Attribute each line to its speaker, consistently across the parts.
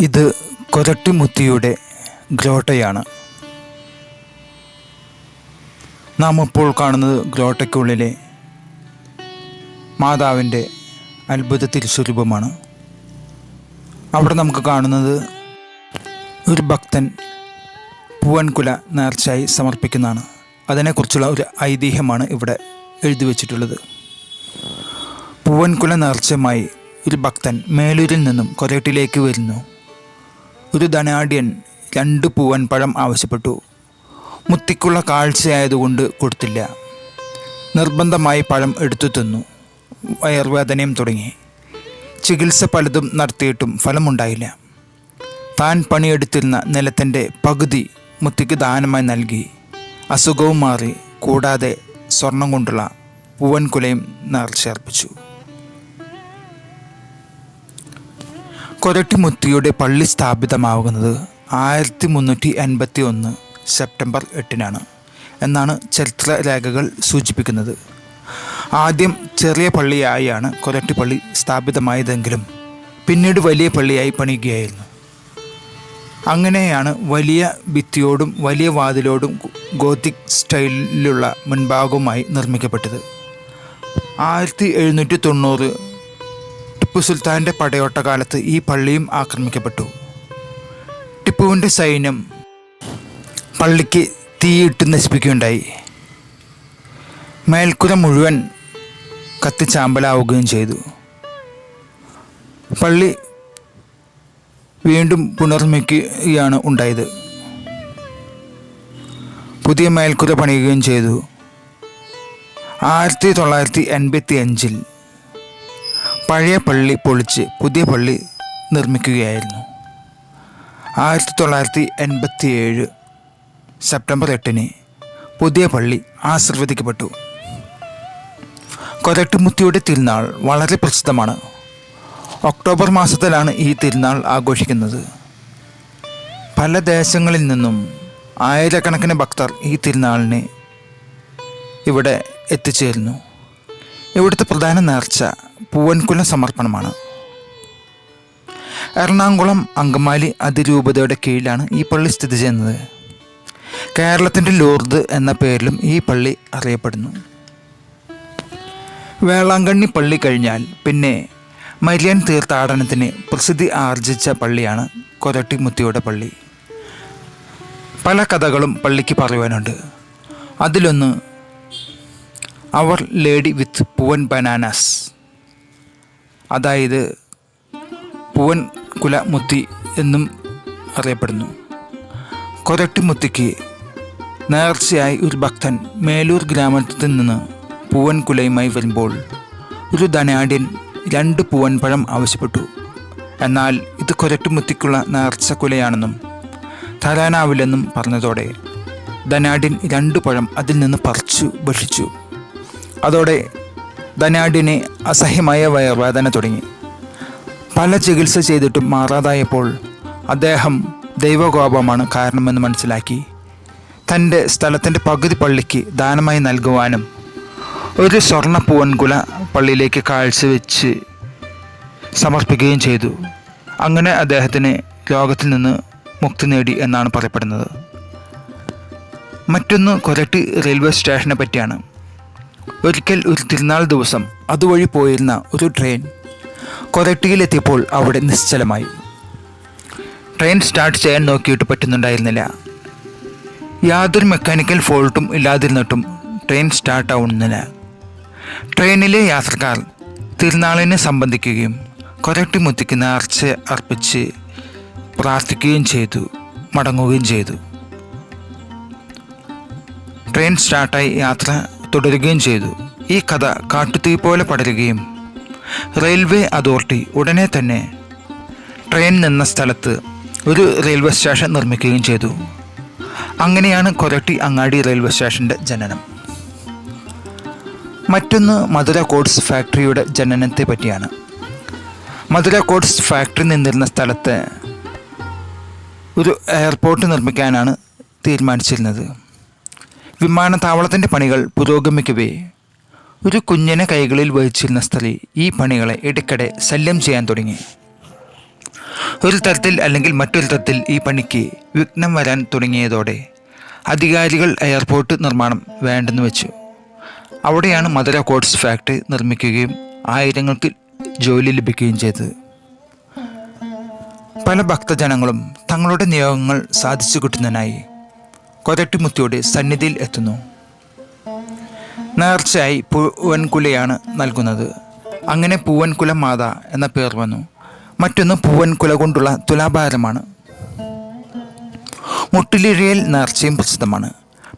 Speaker 1: ഇത് കൊരട്ടിമുത്തിയുടെ ഗ്രോട്ടയാണ്. നാം ഇപ്പോൾ കാണുന്നത് ഗ്രോട്ടയ്ക്കുള്ളിലെ മാതാവിൻ്റെ അത്ഭുത തിരുസ്വരൂപമാണ്. അവിടെ നമുക്ക് കാണുന്നത് ഒരു ഭക്തൻ പൂവൻകുല നേർച്ചയായി സമർപ്പിക്കുന്നതാണ്. അതിനെക്കുറിച്ചുള്ള ഒരു ഐതിഹ്യമാണ് ഇവിടെ എഴുതി വച്ചിട്ടുള്ളത്. പൂവൻകുല നേർച്ചയുമായി ഒരു ഭക്തൻ മേലൂരിൽ നിന്നും കൊരട്ടിലേക്ക് വരുന്നു. ഒരു ധനാഢ്യൻ 2 പൂവൻ പഴം ആവശ്യപ്പെട്ടു. മുത്തിക്കുള്ള കാഴ്ചയായതുകൊണ്ട് കൊടുത്തില്ല. നിർബന്ധമായി പഴം എടുത്തു തിന്നു. വയർവേദനയും തുടങ്ങി. ചികിത്സ പലതും നടത്തിയിട്ടും ഫലമുണ്ടായില്ല. താൻ പണിയെടുത്തിരുന്ന നിലത്തിൻ്റെ പകുതി മുത്തിക്ക് ദാനമായി നൽകി. അസുഖവും മാറി. കൂടാതെ സ്വർണം കൊണ്ടുള്ള പൂവൻകുലയും നേർച്ചയർപ്പിച്ചു. കൊരട്ടിമുത്തിയുടെ പള്ളി സ്ഥാപിതമാകുന്നത് 1381 സെപ്റ്റംബർ 8 എന്നാണ് ചരിത്രരേഖകൾ സൂചിപ്പിക്കുന്നത്. ആദ്യം ചെറിയ പള്ളിയായാണ് കൊരട്ടിപ്പള്ളി സ്ഥാപിതമായതെങ്കിലും പിന്നീട് വലിയ പള്ളിയായി പണിയുകയായിരുന്നു. അങ്ങനെയാണ് വലിയ ഭിത്തിയോടും വലിയ വാതിലോടും ഗോത്തിക് സ്റ്റൈലിലുള്ള മുൻഭാഗവുമായി നിർമ്മിക്കപ്പെട്ടത്. 1790 ടിപ്പു സുൽത്താൻ്റെ പടയോട്ടകാലത്ത് ഈ പള്ളിയും ആക്രമിക്കപ്പെട്ടു. ടിപ്പുവിൻ്റെ സൈന്യം പള്ളിക്ക് തീയിട്ട് നശിപ്പിക്കുകയുണ്ടായി. മേൽക്കുര മുഴുവൻ കത്തിച്ചാമ്പലാവുകയും ചെയ്തു. പള്ളി വീണ്ടും പുനർനിർമ്മിക്കുകയാണ് ഉണ്ടായത്. പുതിയ മേൽക്കുര പണിയുകയും ചെയ്തു. 1985 പഴയ പള്ളി പൊളിച്ച് പുതിയ പള്ളി നിർമ്മിക്കുകയായിരുന്നു. 1987 സെപ്റ്റംബർ 8 പുതിയ പള്ളി ആശീർവദിക്കപ്പെട്ടു. കൊരട്ടിമുത്തിയുടെ തിരുനാൾ വളരെ പ്രസിദ്ധമാണ്. ഒക്ടോബർ മാസത്തിലാണ് ഈ തിരുനാൾ ആഘോഷിക്കുന്നത്. പല ദേശങ്ങളിൽ നിന്നും ആയിരക്കണക്കിന് ഭക്തർ ഈ തിരുനാളിന് ഇവിടെ എത്തിച്ചേരുന്നു. ഇവിടുത്തെ പ്രധാന നേർച്ച പൂവൻകുല സമർപ്പണമാണ്. എറണാകുളം അങ്കമാലി അതിരൂപതയുടെ കീഴിലാണ് ഈ പള്ളി സ്ഥിതി ചെയ്യുന്നത്. കേരളത്തിൻ്റെ ലൂർദ് എന്ന പേരിലും ഈ പള്ളി അറിയപ്പെടുന്നു. വേളാങ്കണ്ണി പള്ളി കഴിഞ്ഞാൽ പിന്നെ മരിയൻ തീർത്ഥാടനത്തിന് പ്രസിദ്ധി ആർജിച്ച പള്ളിയാണ് കൊരട്ടിമുത്തിയുടെ പള്ളി. പല കഥകളും പള്ളിക്ക് പറയുവാനുണ്ട്. അതിലൊന്ന് അവർ ലേഡി വിത്ത് പൂവൻ ബനാനാസ്, അതായത് പൂവൻ കുല മുത്തി എന്നും അറിയപ്പെടുന്നു. കൊരട്ടിമുത്തിക്ക് നേർച്ചയായി ഒരു ഭക്തൻ മേലൂർ ഗ്രാമത്തിൽ നിന്ന് പൂവൻ കുലയുമായി വരുമ്പോൾ ഒരു ധനാഢ്യൻ 2 പൂവൻ പഴം ആവശ്യപ്പെട്ടു. എന്നാൽ ഇത് കൊരട്ടിമുത്തിക്കുള്ള നേർച്ച കുലയാണെന്നും തരാനാവില്ലെന്നും പറഞ്ഞതോടെ ധനാഢ്യൻ 2 പഴം അതിൽ നിന്ന് പറിച്ചു ഭക്ഷിച്ചു. അതോടെ ധനാഢ്യന് അസഹ്യമായ വയർവേദന തുടങ്ങി. പല ചികിത്സ ചെയ്തിട്ടും മാറാതായപ്പോൾ അദ്ദേഹം ദൈവകോപമാണ് കാരണമെന്ന് മനസ്സിലാക്കി തൻ്റെ സ്ഥലത്തിൻ്റെ പകുതി പള്ളിക്ക് ദാനമായി നൽകുവാനും ഒരു സ്വർണ്ണ പൂവൻകുല പള്ളിയിലേക്ക് കാഴ്ചവെച്ച് സമർപ്പിക്കുകയും ചെയ്തു. അങ്ങനെ അദ്ദേഹത്തിന് രോഗത്തിൽ നിന്ന് മുക്തി നേടി എന്നാണ് പറയപ്പെടുന്നത്. മറ്റൊന്ന് കൊരട്ടി റെയിൽവേ സ്റ്റേഷനെ പറ്റിയാണ്. ഒരിക്കൽ ഒരു തിരുനാൾ ദിവസം അതുവഴി പോയിരുന്ന ഒരു ട്രെയിൻ കൊരട്ടിയിലെത്തിയപ്പോൾ അവിടെ നിശ്ചലമായി. ട്രെയിൻ സ്റ്റാർട്ട് ചെയ്യാൻ നോക്കിയിട്ട് പറ്റുന്നുണ്ടായിരുന്നില്ല. യാതൊരു മെക്കാനിക്കൽ ഫോൾട്ടും ഇല്ലാതിരുന്നിട്ടും ട്രെയിൻ സ്റ്റാർട്ടാവുന്നില്ല. ട്രെയിനിലെ യാത്രക്കാർ തിരുനാളിനെ സംബന്ധിക്കുകയും കൊരട്ടിമുത്തിക്ക് നേർച്ച അർപ്പിച്ച് പ്രാർത്ഥിക്കുകയും ചെയ്തു മടങ്ങുകയും ചെയ്തു. ട്രെയിൻ സ്റ്റാർട്ടായി യാത്ര തുടരുകയും ചെയ്തു. ഈ കഥ കാട്ടുതീ പോലെ പടരുകയും റെയിൽവേ അതോറിറ്റി ഉടനെ തന്നെ ട്രെയിൻ നിന്ന സ്ഥലത്ത് ഒരു റെയിൽവേ സ്റ്റേഷൻ നിർമ്മിക്കുകയും ചെയ്തു. അങ്ങനെയാണ് കൊരട്ടി അങ്ങാടി റെയിൽവേ സ്റ്റേഷൻ്റെ ജനനം. മറ്റൊന്ന് മധുര കോഡ്സ് ഫാക്ടറിയുടെ ജനനത്തെ പറ്റിയാണ്. മധുര കോഡ്സ് ഫാക്ടറി നിന്നിരുന്ന സ്ഥലത്ത് ഒരു എയർപോർട്ട് നിർമ്മിക്കാനാണ് തീരുമാനിച്ചിരുന്നത്. വിമാനത്താവളത്തിൻ്റെ പണികൾ പുരോഗമിക്കവേ ഒരു കുഞ്ഞിനെ കൈകളിൽ വഹിച്ചിരുന്ന സ്ത്രീ ഈ പണികളെ ഇടയ്ക്കിടെ ശല്യം ചെയ്യാൻ തുടങ്ങി. ഒരു തരത്തിൽ അല്ലെങ്കിൽ മറ്റൊരു തരത്തിൽ ഈ പണിക്ക് വിഘ്നം വരാൻ തുടങ്ങിയതോടെ അധികാരികൾ എയർപോർട്ട് നിർമ്മാണം വേണ്ടെന്ന് വെച്ചു. അവിടെയാണ് മധുര കോട്സ് ഫാക്ടറി നിർമ്മിക്കുകയും ആയിരങ്ങൾക്ക് ജോലി ലഭിക്കുകയും ചെയ്തത്. പല ഭക്തജനങ്ങളും തങ്ങളുടെ നിയോഗങ്ങൾ സാധിച്ചു കിട്ടുന്നതിനായി കൊരട്ടിമുത്തിയുടെ സന്നിധിയിൽ എത്തുന്നു. നേർച്ചയായി പൂവൻകുലയാണ് നൽകുന്നത്. അങ്ങനെ പൂവൻകുല മാത എന്ന പേർ വന്നു. മറ്റൊന്ന് പൂവൻകുല കൊണ്ടുള്ള തുലാഭാരമാണ്. മുട്ടിലിഴയൽ നേർച്ചയും പ്രസിദ്ധമാണ്.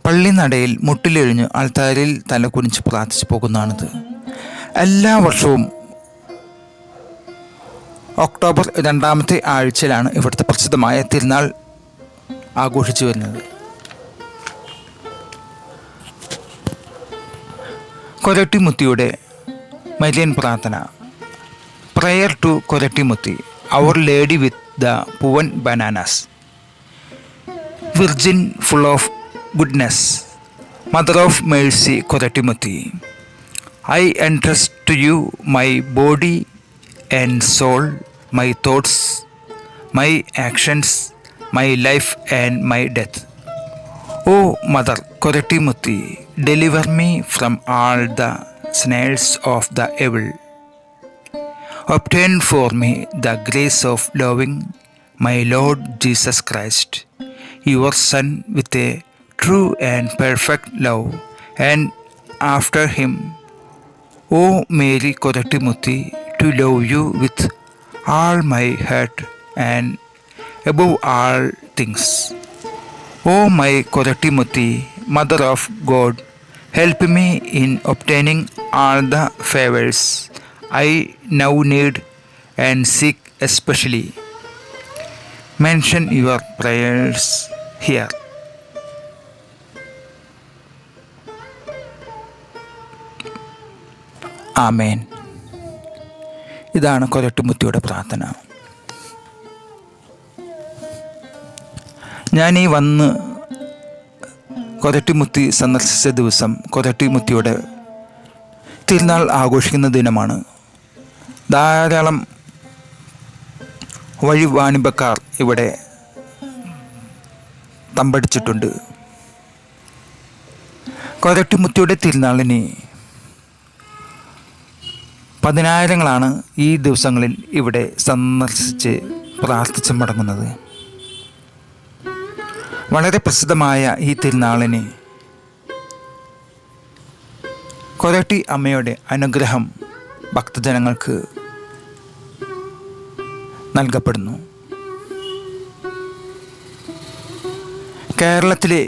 Speaker 1: പള്ളി നടയിൽ മുട്ടിലിഴിഞ്ഞ് ആൾത്താരിൽ തല കുനിച്ച് പ്രാർത്ഥിച്ചു പോകുന്നതാണിത്. എല്ലാ വർഷവും ഒക്ടോബർ 2ാമത്തെ ആഴ്ചയിലാണ് ഇവിടുത്തെ പ്രസിദ്ധമായ തിരുനാൾ ആഘോഷിച്ചു വരുന്നത്. കൊരട്ടിമുത്തിയുടെ മരിയൻ പ്രാർത്ഥന. Prayer to Korattimuthy, our lady with the poovan bananas. Virgin full of goodness, Mother of Mercy Korattimuthi, I entrust to you my body and soul, my thoughts, my actions, my life and my death. O Mother Korattimuthi, deliver me from all the snares of the evil. Obtain for me the grace of loving my Lord Jesus Christ, your Son, with a true and perfect love, and after him, O Mary Korattimuthi, to love you with all my heart and above all things. O my Korattimuthi, Mother of God, help me in obtaining all the favors I now need and seek especially. Mention your prayers here. ആമേൻ. ഇതാണ് കൊരട്ടിമുത്തിയുടെ പ്രാർത്ഥന. ഞാൻ ഈ വന്ന് കൊരട്ടിമുത്തി സന്ദർശിച്ച ദിവസം കൊരട്ടിമുത്തിയുടെ തിരുനാൾ ആഘോഷിക്കുന്ന ദിനമാണ്. ധാരാളം വഴിവാണിഭക്കാർ ഇവിടെ തമ്പടിച്ചിട്ടുണ്ട്. കൊരട്ടിമുത്തിയുടെ തിരുനാളിന് പതിനായിരങ്ങളാണ് ഈ ദിവസങ്ങളിൽ ഇവിടെ സന്ദർശിച്ച് പ്രാർത്ഥിച്ച് മടങ്ങുന്നത്. വളരെ പ്രസിദ്ധമായ ഈ തിരുനാളിന് കൊരട്ടി അമ്മയുടെ അനുഗ്രഹം ഭക്തജനങ്ങൾക്ക് നൽകപ്പെടുന്നു. കേരളത്തിലെ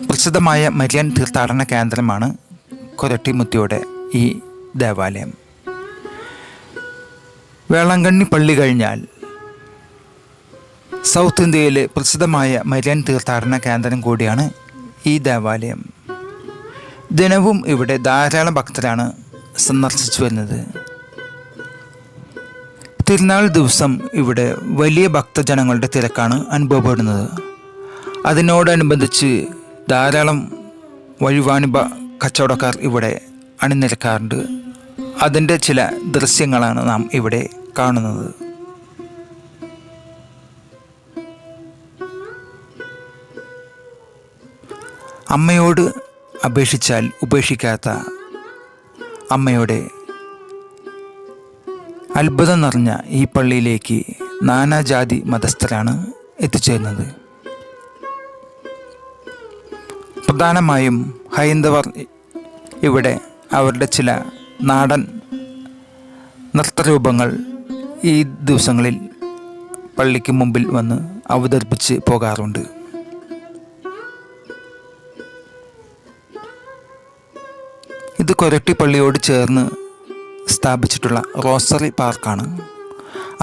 Speaker 1: പ്രസിദ്ധമായ മരിയൻ തീർത്ഥാടന കേന്ദ്രമാണ് കൊരട്ടിമുത്തിയുടെ ഈ ദേവാലയം. വേളാങ്കണ്ണി പള്ളി കഴിഞ്ഞാൽ സൗത്ത് ഇന്ത്യയിലെ പ്രസിദ്ധമായ മരിയൻ തീർത്ഥാടന കേന്ദ്രം കൂടിയാണ് ഈ ദേവാലയം. ദിനവും ഇവിടെ ധാരാളം ഭക്തരാണ് സന്ദർശിച്ചു വരുന്നത്. തിരുനാൾ ദിവസം ഇവിടെ വലിയ ഭക്തജനങ്ങളുടെ തിരക്കാണ് അനുഭവപ്പെടുന്നത്. അതിനോടനുബന്ധിച്ച് ധാരാളം വഴിവാണിഭ കച്ചവടക്കാർ ഇവിടെ അണിനിരക്കാറുണ്ട്. അതിൻ്റെ ചില ദൃശ്യങ്ങളാണ് നാം ഇവിടെ കാണുന്നത്. അമ്മയോട് അപേക്ഷിച്ചാൽ ഉപേക്ഷിക്കാത്ത അമ്മയുടെ അത്ഭുതം നിറഞ്ഞ ഈ പള്ളിയിലേക്ക് നാനാജാതി മതസ്ഥരാണ് എത്തിച്ചേരുന്നത്. പ്രധാനമായും ഹൈന്ദവർ ഇവിടെ അവരുടെ ചില നാടൻ നൃത്തരൂപങ്ങൾ ഈ ദിവസങ്ങളിൽ പള്ളിക്ക് മുമ്പിൽ വന്ന് അവതരിപ്പിച്ച് പോകാറുണ്ട്. ഇത് കൊരട്ടി പള്ളിയോട് ചേർന്ന് സ്ഥാപിച്ചിട്ടുള്ള റോസറി പാർക്കാണ്.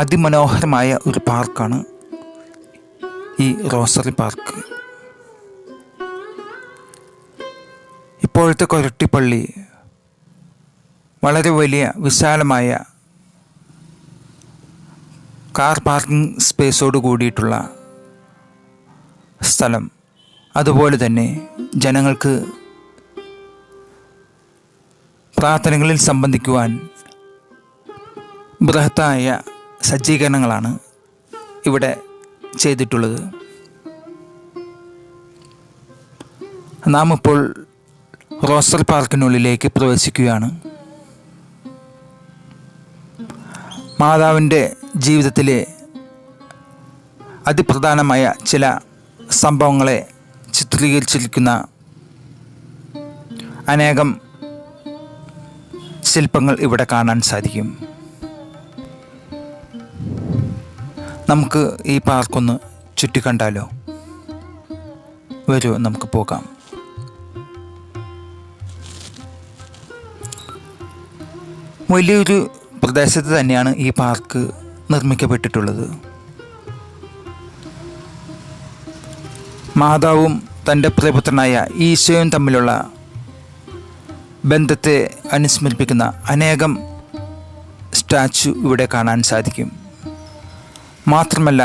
Speaker 1: അതിമനോഹരമായ ഒരു പാർക്കാണ് ഈ റോസറി പാർക്ക്. ഇപ്പോഴത്തെ കൊരട്ടിപ്പള്ളി വളരെ വലിയ വിശാലമായ കാർ പാർക്കിംഗ് സ്പേസോട് കൂടിയിട്ടുള്ള സ്ഥലം, അതുപോലെ തന്നെ ജനങ്ങൾക്ക് പ്രാർത്ഥനകളിൽ സംബന്ധിക്കുവാൻ ബൃഹത്തായ സജ്ജീകരണങ്ങളാണ് ഇവിടെ ചെയ്തിട്ടുള്ളത്. നാം ഇപ്പോൾ റോസൽ പാർക്കിനുള്ളിലേക്ക് പ്രവേശിക്കുകയാണ്. മാതാവിൻ്റെ ജീവിതത്തിലെ അതിപ്രധാനമായ ചില സംഭവങ്ങളെ ചിത്രീകരിച്ചിരിക്കുന്ന അനേകം ശില്പങ്ങൾ ഇവിടെ കാണാൻ സാധിക്കും. നമുക്ക് ഈ പാർക്കൊന്ന് ചുറ്റിക്കണ്ടാലോ? വരൂ, നമുക്ക് പോകാം. വലിയൊരു പ്രദേശത്ത് തന്നെയാണ് ഈ പാർക്ക് നിർമ്മിക്കപ്പെട്ടിട്ടുള്ളത്. മാതാവും തൻ്റെ പ്രിയപുത്രനായ ഈശോയും തമ്മിലുള്ള ബന്ധത്തെ അനുസ്മരിപ്പിക്കുന്ന അനേകം സ്റ്റാച്ചു ഇവിടെ കാണാൻ സാധിക്കും. മാത്രമല്ല,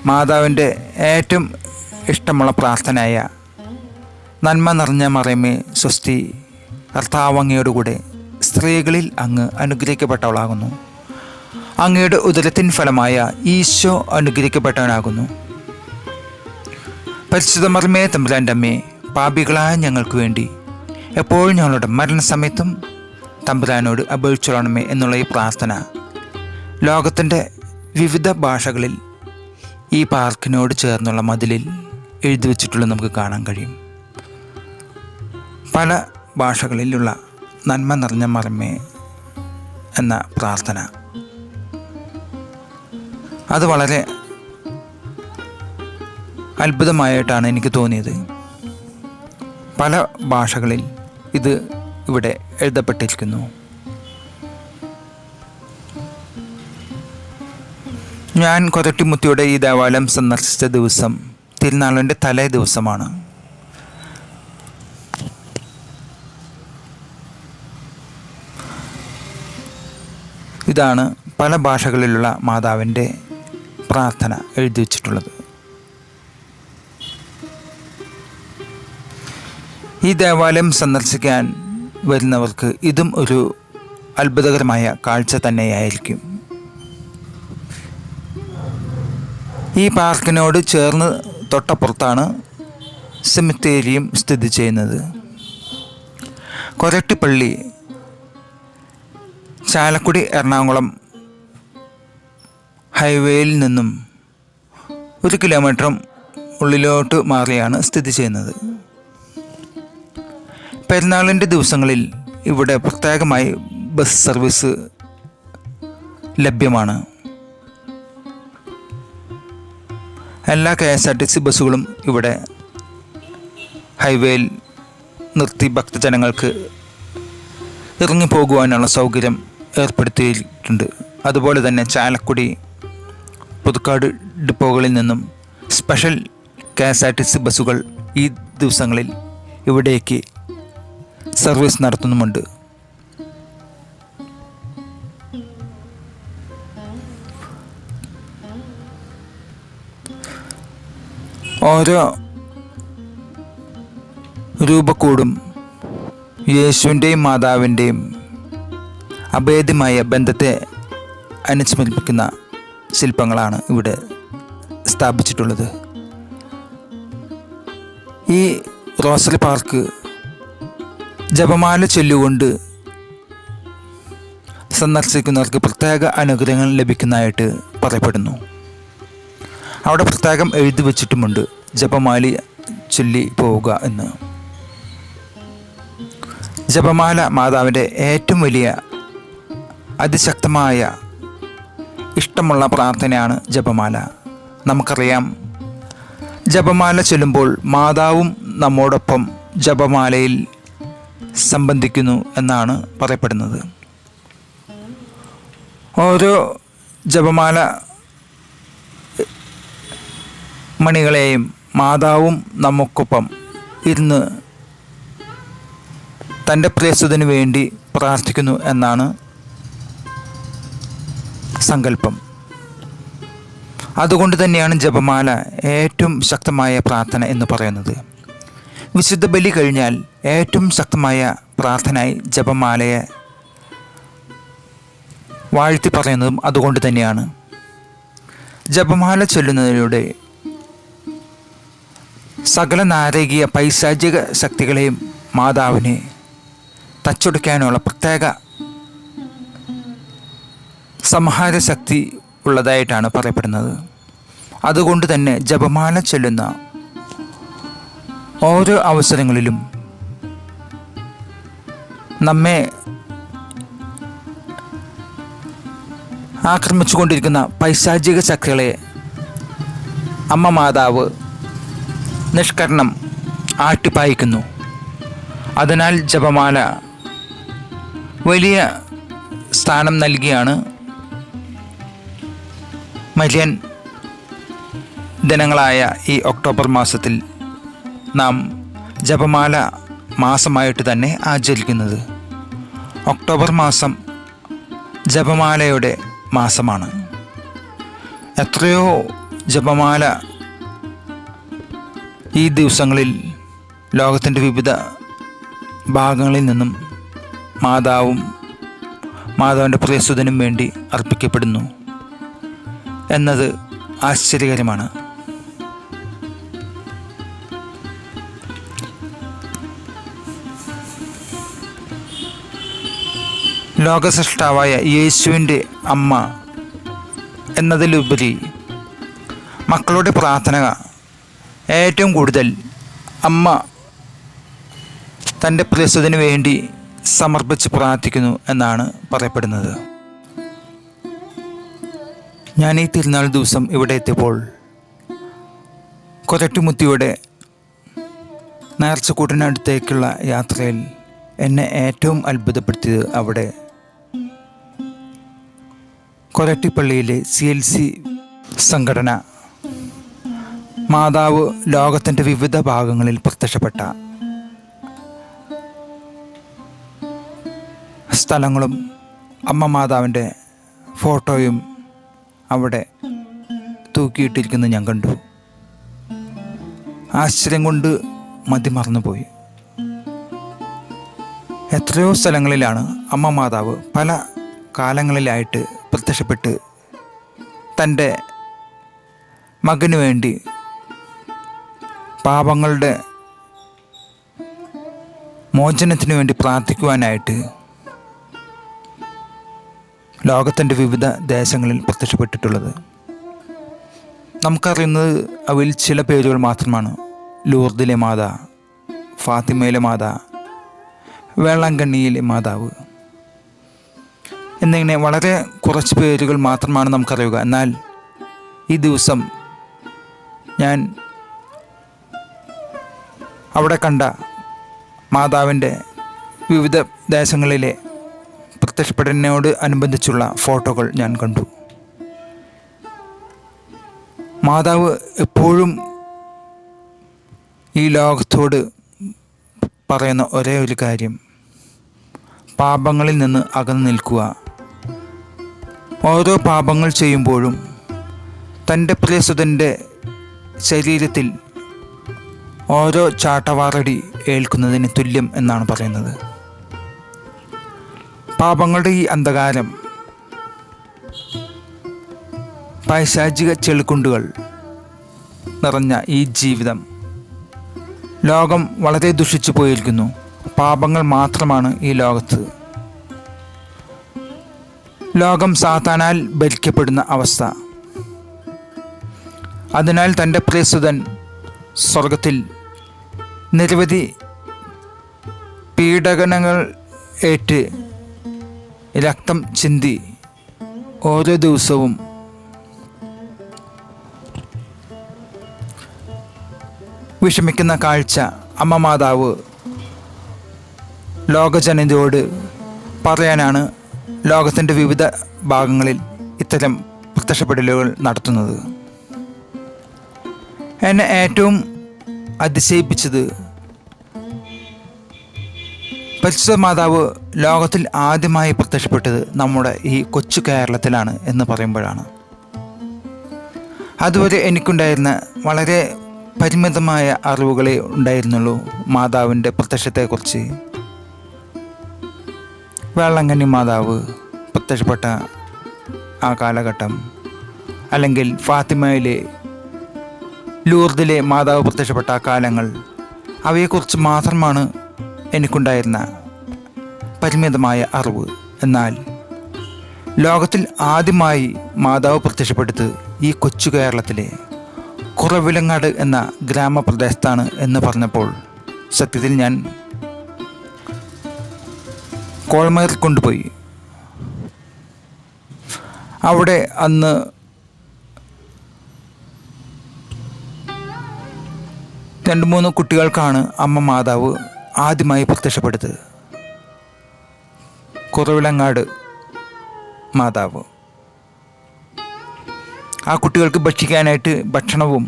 Speaker 1: മാതാവിൻ്റെ ഏറ്റവും ഇഷ്ടമുള്ള പ്രാർത്ഥനയായ നന്മ നിറഞ്ഞ മറിയമേ സ്വസ്തി, കർത്താവ് അങ്ങയോടുകൂടെ സ്ത്രീകളിൽ അങ്ങ് അനുഗ്രഹിക്കപ്പെട്ടവളാകുന്നു, അങ്ങയുടെ ഉദരത്തിൻ ഫലമായ ഈശോ അനുഗ്രഹിക്കപ്പെട്ടവനാകുന്നു. പരിശുദ്ധ മറിയമേ തമ്പുരാൻ്റെ അമ്മേ, പാപികളായ ഞങ്ങൾക്ക് വേണ്ടി എപ്പോഴും ഞങ്ങളുടെ മരണസമയത്തും തമ്പുരാനോട് അപേക്ഷിച്ചോളണമേ എന്നുള്ള ഈ പ്രാർത്ഥന ലോകത്തിൻ്റെ വിവിധ ഭാഷകളിൽ ഈ പാർക്കിനോട് ചേർന്നുള്ള മതിലിൽ എഴുതി വച്ചിട്ടുള്ളത് നമുക്ക് കാണാൻ കഴിയും. പല ഭാഷകളിലുള്ള നന്മ നിറഞ്ഞ മറിയമേ എന്ന പ്രാർത്ഥന അത് വളരെ അത്ഭുതമായിട്ടാണ് എനിക്ക് തോന്നിയത്. പല ഭാഷകളിൽ ഇത് ഇവിടെ എഴുതപ്പെട്ടിരിക്കുന്നു. ഞാൻ കൊരട്ടിമുത്തിയുടെ ഈ ദേവാലയം സന്ദർശിച്ച ദിവസം തിരുനാളിൻ്റെ തലേ ദിവസമാണ്. ഇതാണ് പല ഭാഷകളിലുള്ള മാതാവിൻ്റെ പ്രാർത്ഥന എഴുതി വച്ചിട്ടുള്ളത്. ഈ ദേവാലയം സന്ദർശിക്കാൻ വരുന്നവർക്ക് ഇതും ഒരു അത്ഭുതകരമായ കാഴ്ച തന്നെയായിരിക്കും. ഈ പാർക്കിനോട് ചേർന്ന് തൊട്ടപ്പുറത്താണ് സെമിത്തേരിയും സ്ഥിതി ചെയ്യുന്നത്. കൊരട്ടിപ്പള്ളി ചാലക്കുടി എറണാകുളം ഹൈവേയിൽ നിന്നും 1 കിലോമീറ്ററും ഉള്ളിലോട്ട് മാറിയാണ് സ്ഥിതി ചെയ്യുന്നത്. പെരുന്നാളിൻ്റെ ദിവസങ്ങളിൽ ഇവിടെ പ്രത്യേകമായി ബസ് സർവീസ് ലഭ്യമാണ്. എല്ലാ KSRTC ബസ്സുകളും ഇവിടെ ഹൈവേയിൽ നിർത്തി ഭക്തജനങ്ങൾക്ക് ഇറങ്ങിപ്പോകുവാനുള്ള സൗകര്യം ഏർപ്പെടുത്തിയിട്ടുണ്ട്. അതുപോലെ തന്നെ ചാലക്കുടി, പുതുക്കാട് ഡിപ്പോകളിൽ നിന്നും സ്പെഷ്യൽ KSRTC ബസ്സുകൾ ഈ ദിവസങ്ങളിൽ ഇവിടേക്ക് സർവീസ് നടത്തുന്നുമുണ്ട്. ഓരോ രൂപക്കൂടും യേശുവിൻ്റെയും മാതാവിൻ്റെയും അഭേദ്യമായ ബന്ധത്തെ അനുസ്മരിപ്പിക്കുന്ന ശില്പങ്ങളാണ് ഇവിടെ സ്ഥാപിച്ചിട്ടുള്ളത്. ഈ റോസൽ പാർക്ക് ജപമാല ചൊല്ലുകൊണ്ട് സന്ദർശിക്കുന്നവർക്ക് പ്രത്യേക അനുഗ്രഹങ്ങൾ ലഭിക്കുന്നതായിട്ട് പറയപ്പെടുന്നു. അവിടെ പ്രത്യേകം എഴുതി വച്ചിട്ടുമുണ്ട് ജപമാല ചൊല്ലി പോവുക എന്ന്. ജപമാല മാതാവിൻ്റെ ഏറ്റവും വലിയ അതിശക്തമായ ഇഷ്ടമുള്ള പ്രാർത്ഥനയാണ് ജപമാല. നമുക്കറിയാം, ജപമാല ചൊല്ലുമ്പോൾ മാതാവും നമ്മോടൊപ്പം ജപമാലയിൽ സംബന്ധിക്കുന്നു എന്നാണ് പറയപ്പെടുന്നത്. ഓരോ ജപമാല മണികളെയും മാതാവും നമുക്കൊപ്പം ഇരുന്ന് തൻ്റെ പ്രിയസുതന് വേണ്ടി പ്രാർത്ഥിക്കുന്നു എന്നാണ് സങ്കല്പം. അതുകൊണ്ട് തന്നെയാണ് ജപമാല ഏറ്റവും ശക്തമായ പ്രാർത്ഥന എന്ന് പറയുന്നത്. വിശുദ്ധ ബലി കഴിഞ്ഞാൽ ഏറ്റവും ശക്തമായ പ്രാർത്ഥനയായി ജപമാലയെ വാഴ്ത്തി പറയുന്നതും അതുകൊണ്ട് തന്നെയാണ്. ജപമാല ചൊല്ലുന്നതിലൂടെ സകല നാരകീയ പൈശാചിക ശക്തികളെയും മാതാവിനെ തച്ചൊടുക്കാനുള്ള പ്രത്യേക സംഹാര ശക്തി ഉള്ളതായിട്ടാണ് പറയപ്പെടുന്നത്. അതുകൊണ്ട് തന്നെ ജപമാല ചൊല്ലുന്ന ഓരോ അവസരങ്ങളിലും നമ്മെ ആക്രമിച്ചുകൊണ്ടിരിക്കുന്ന പൈശാചിക ശക്തികളെ അമ്മ മാതാവ് നിഷ്കരണം ആട്ടിപ്പായിക്കുന്നു. അതിനാൽ ജപമാല വലിയ സ്ഥാനം നൽകിയാണ് മരിയൻ ദിനങ്ങളായ ഈ ഒക്ടോബർ മാസത്തിൽ നാം ജപമാല മാസമായിട്ട് തന്നെ ആചരിക്കുന്നത്. ഒക്ടോബർ മാസം ജപമാലയുടെ മാസമാണ്. എത്രയോ ജപമാല ഈ ദിവസങ്ങളിൽ ലോകത്തിൻ്റെ വിവിധ ഭാഗങ്ങളിൽ നിന്നും മാതാവിൻ്റെ പ്രിയസുതനും വേണ്ടി അർപ്പിക്കപ്പെടുന്നു എന്നത് ആശ്ചര്യകരമാണ്. ലോകസൃഷ്ടാവായ യേശുവിൻ്റെ അമ്മ എന്നതിലുപരി മക്കളുടെ പ്രാർത്ഥന ഏറ്റവും കൂടുതൽ അമ്മ തൻ്റെ പ്രിയസുതന് വേണ്ടി സമർപ്പിച്ച് പ്രാർത്ഥിക്കുന്നു എന്നാണ് പറയപ്പെടുന്നത്. ഞാൻ ഈ തിരുനാൾ ദിവസം ഇവിടെ എത്തിയപ്പോൾ കൊരട്ടിമുത്തിയുടെ നേർച്ചക്കൂട്ടിനടുത്തേക്കുള്ള യാത്രയിൽ എന്നെ ഏറ്റവും അത്ഭുതപ്പെടുത്തിയത് അവിടെ കൊരട്ടിപ്പള്ളിയിലെ CLC സംഘടന മാതാവ് ലോകത്തിൻ്റെ വിവിധ ഭാഗങ്ങളിൽ പ്രത്യക്ഷപ്പെട്ട സ്ഥലങ്ങളും അമ്മ മാതാവിൻ്റെ ഫോട്ടോയും അവിടെ തൂക്കിയിട്ടിരിക്കുന്നത് ഞാൻ കണ്ടു. ആശ്ചര്യം കൊണ്ട് മതിമറന്നുപോയി. എത്രയോ സ്ഥലങ്ങളിലാണ് അമ്മ മാതാവ് പല കാലങ്ങളിലായിട്ട് പ്രത്യക്ഷപ്പെട്ട് തൻ്റെ മകന് വേണ്ടി പാപങ്ങളുടെ മോചനത്തിന് വേണ്ടി പ്രാർത്ഥിക്കുവാനായിട്ട് ലോകത്തിൻ്റെ വിവിധ ദേശങ്ങളിൽ പ്രത്യക്ഷപ്പെട്ടിട്ടുള്ളത്. നമുക്കറിയുന്നത് അവയിൽ ചില പേരുകൾ മാത്രമാണ്. ലൂർദിലെ മാതാ, ഫാത്തിമയിലെ മാതാ, വേളാങ്കണ്ണിയിലെ മാതാവ് എന്നിങ്ങനെ വളരെ കുറച്ച് പേരുകൾ മാത്രമാണ് നമുക്കറിയുക. എന്നാൽ ഈ ദിവസം ഞാൻ അവിടെ കണ്ട മാതാവിൻ്റെ വിവിധ ദേശങ്ങളിലെ പ്രത്യക്ഷപ്പെടലിനോട് അനുബന്ധിച്ചുള്ള ഫോട്ടോകൾ ഞാൻ കണ്ടു. മാതാവ് എപ്പോഴും ഈ ലോകത്തോട് പറയുന്ന ഒരേ ഒരു കാര്യം, പാപങ്ങളിൽ നിന്ന് അകന്നു നിൽക്കുക. ഓരോ പാപങ്ങൾ ചെയ്യുമ്പോഴും തൻ്റെ പ്രിയസുതൻ്റെ ശരീരത്തിൽ ഓരോ ചാട്ടവാറടി ഏൽക്കുന്നതിന് തുല്യം എന്നാണ് പറയുന്നത്. പാപങ്ങളുടെ ഈ അന്ധകാരം, പൈശാചിക ചെളിക്കുണ്ടുകൾ നിറഞ്ഞ ഈ ജീവിതം, ലോകം വളരെ ദുഷിച്ചു പോയിരിക്കുന്നു. പാപങ്ങൾ മാത്രമാണ് ഈ ലോകത്ത്. ലോകം സാത്താനാൽ ഭരിക്കപ്പെടുന്ന അവസ്ഥ. അതിനാൽ തൻ്റെ പ്രിയസുതൻ സ്വർഗത്തിൽ നിരവധി പീഡനങ്ങൾ ഏറ്റ് രക്തം ചിന്തി ഓരോ ദിവസവും വിഷമിക്കുന്ന കാഴ്ച അമ്മ മാതാവ് ലോകജനതയോട് പറയാനാണ് ലോകത്തിൻ്റെ വിവിധ ഭാഗങ്ങളിൽ ഇത്തരം പ്രത്യക്ഷപ്പെടലുകൾ നടത്തുന്നത്. എന്നെ ഏറ്റവും അതിശയിപ്പിച്ചത് പരിശുദ്ധ മാതാവ് ലോകത്തിൽ ആദ്യമായി പ്രത്യക്ഷപ്പെട്ടത് നമ്മുടെ ഈ കൊച്ചു കേരളത്തിലാണ് എന്ന് പറയുമ്പോഴാണ്. അതുവരെ എനിക്കുണ്ടായിരുന്ന വളരെ പരിമിതമായ അറിവുകളെ ഉണ്ടായിരുന്നുള്ളൂ മാതാവിൻ്റെ പ്രത്യക്ഷത്തെക്കുറിച്ച്. വേളാങ്കണ്ണി മാതാവ് പ്രത്യക്ഷപ്പെട്ട ആ കാലഘട്ടം, അല്ലെങ്കിൽ ഫാത്തിമയിലെ ലൂർദിലെ മാതാവ് പ്രത്യക്ഷപ്പെട്ട ആ കാലങ്ങൾ, അവയെക്കുറിച്ച് മാത്രമാണ് എനിക്കുണ്ടായിരുന്ന പരിമിതമായ അറിവ്. എന്നാൽ ലോകത്തിൽ ആദ്യമായി മാതാവ് പ്രത്യക്ഷപ്പെടുത്ത് ഈ കൊച്ചു കേരളത്തിലെ കുറവിലങ്ങാട് എന്ന ഗ്രാമപ്രദേശത്താണ് എന്ന് പറഞ്ഞപ്പോൾ സത്യത്തിൽ ഞാൻ കോൾമേറിൽ കൊണ്ടുപോയി. അവിടെ അന്ന് രണ്ട് മൂന്ന് കുട്ടികൾക്കാണ് അമ്മ മാതാവ് ആദ്യമായി പ്രത്യക്ഷപ്പെടുത്തത്. കുറവിലങ്ങാട് മാതാവ് ആ കുട്ടികൾക്ക് ഭക്ഷിക്കാനായിട്ട് ഭക്ഷണവും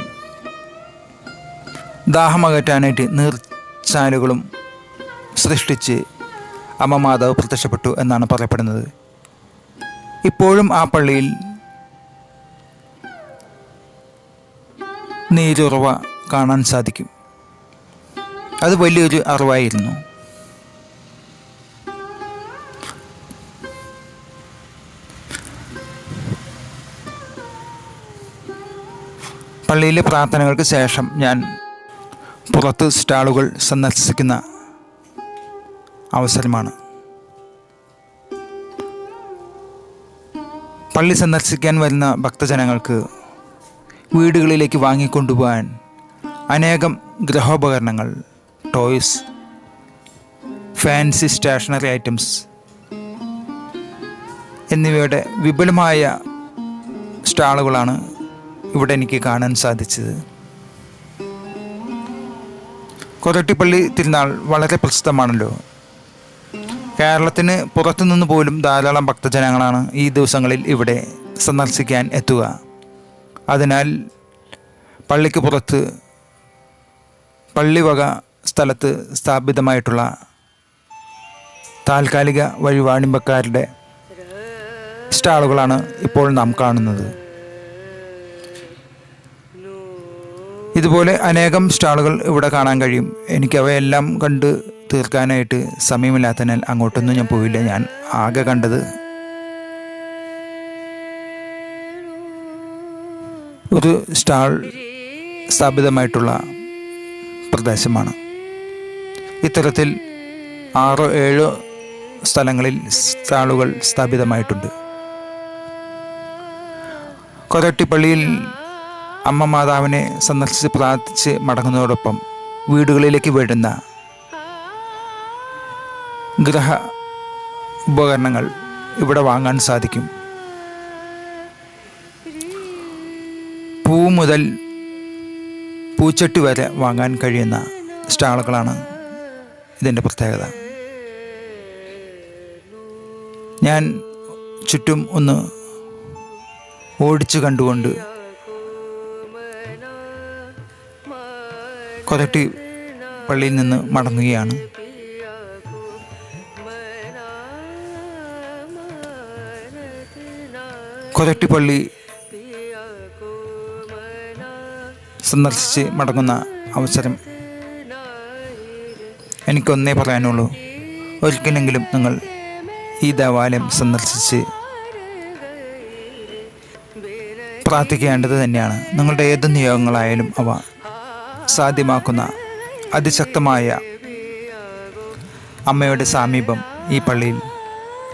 Speaker 1: ദാഹമകറ്റാനായിട്ട് നീർച്ചാലുകളും സൃഷ്ടിച്ച് അമ്മ മാതാവ് പ്രത്യക്ഷപ്പെട്ടു എന്നാണ് പറയപ്പെടുന്നത്. ഇപ്പോഴും ആ പള്ളിയിൽ നീരുറവ കാണാൻ സാധിക്കും. അത് വലിയൊരു അറിവായിരുന്നു. പള്ളിയിലെ പ്രാർത്ഥനകൾക്ക് ശേഷം ഞാൻ പുറത്ത് സ്റ്റാളുകൾ സന്ദർശിക്കുന്ന അവസരമാണ്. പള്ളി സന്ദർശിക്കാൻ വരുന്ന ഭക്തജനങ്ങൾക്ക് വീടുകളിലേക്ക് വാങ്ങിക്കൊണ്ടുപോകാൻ അനേകം ഗൃഹോപകരണങ്ങൾ, ടോയ്സ്, ഫാൻസി സ്റ്റേഷനറി ഐറ്റംസ് എന്നിവയുടെ വിപുലമായ സ്റ്റാളുകളാണ് ഇവിടെ എനിക്ക് കാണാൻ സാധിച്ചത്. കൊരട്ടിപ്പള്ളി തിരുനാൾ വളരെ പ്രസിദ്ധമാണല്ലോ. കേരളത്തിന് പുറത്തുനിന്ന് പോലും ധാരാളം ഭക്തജനങ്ങളാണ് ഈ ദിവസങ്ങളിൽ ഇവിടെ സന്ദർശിക്കാൻ എത്തുക. അതിനാൽ പള്ളിക്ക് പുറത്ത് പള്ളിവക സ്ഥലത്ത് സ്ഥാപിതമായിട്ടുള്ള താൽക്കാലിക വഴിവാണിമ്പക്കാരുടെ സ്റ്റാളുകളാണ് ഇപ്പോൾ നാം കാണുന്നത്. ഇതുപോലെ അനേകം സ്റ്റാളുകൾ ഇവിടെ കാണാൻ കഴിയും. എനിക്കവയെല്ലാം കണ്ട് തീർക്കാനായിട്ട് സമയമില്ലാത്തതിനാൽ അങ്ങോട്ടൊന്നും ഞാൻ പോയില്ല. ഞാൻ ആകെ കണ്ടത് ഒരു സ്റ്റാൾ സ്ഥാപിതമായിട്ടുള്ള പ്രദേശമാണ്. ഇത്തരത്തിൽ 6-7 സ്ഥലങ്ങളിൽ സ്റ്റാളുകൾ സ്ഥാപിതമായിട്ടുണ്ട്. കൊരട്ടിപ്പള്ളിയിൽ അമ്മ മാതാവിനെ സന്ദർശിച്ച് പ്രാർത്ഥിച്ച് മടങ്ങുന്നതോടൊപ്പം വീടുകളിലേക്ക് വരുന്ന ഗൃഹ ഉപകരണങ്ങൾ ഇവിടെ വാങ്ങാൻ സാധിക്കും. പൂ മുതൽ പൂച്ചട്ടി വരെ വാങ്ങാൻ കഴിയുന്ന സ്റ്റാളുകളാണ് ഇതിൻ്റെ പ്രത്യേകത. ഞാൻ ചുറ്റും ഒന്ന് ഓടിച്ചു കണ്ടുകൊണ്ട് കൊരട്ടി പള്ളിയിൽ നിന്ന് മടങ്ങുകയാണ്. കൊരട്ടിപ്പള്ളി സന്ദർശിച്ച് മടങ്ങുന്ന അവസരം എനിക്കൊന്നേ പറയാനുള്ളൂ. ഒരിക്കലെങ്കിലും നിങ്ങൾ ഈ ദേവാലയം സന്ദർശിച്ച് പ്രാർത്ഥിക്കേണ്ടത് തന്നെയാണ്. നിങ്ങളുടെ ഏത് നിയോഗങ്ങളായാലും അവ സാധ്യമാക്കുന്ന അതിശക്തമായ അമ്മയുടെ സാമീപ്യം ഈ പള്ളിയിൽ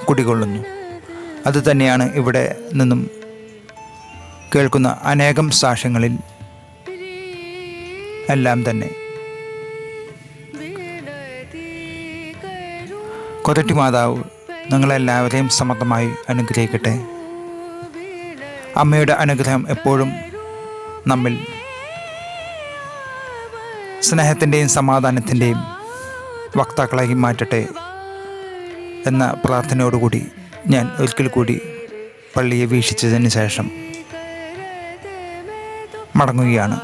Speaker 1: കുടികൊള്ളുന്നു. അതുതന്നെയാണ് ഇവിടെ നിന്നും കേൾക്കുന്ന അനേകം സാക്ഷ്യങ്ങളിൽ എല്ലാം തന്നെ. കൊരട്ടി മാതാവ് നിങ്ങളെല്ലാവരെയും സമർത്ഥമായി അനുഗ്രഹിക്കട്ടെ. അമ്മയുടെ അനുഗ്രഹം എപ്പോഴും നമ്മിൽ സ്നേഹത്തിൻ്റെയും സമാധാനത്തിൻ്റെയും വക്താക്കളായി മാറ്റട്ടെ എന്ന പ്രാർത്ഥനയോടുകൂടി ഞാൻ ഒരിക്കൽ കൂടി പള്ളിയെ വീക്ഷിച്ചതിന് ശേഷം മടങ്ങുകയാണ്.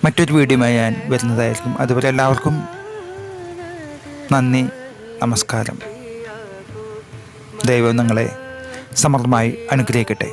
Speaker 1: മറ്റൊരു വീഡിയോയുമായി ഞാൻ വരുന്നതായിരിക്കും. അതുവരെ എല്ലാവർക്കും നന്ദി, നമസ്കാരം. ദൈവം നിങ്ങളെ സമൃദ്ധമായി അനുഗ്രഹിക്കട്ടെ.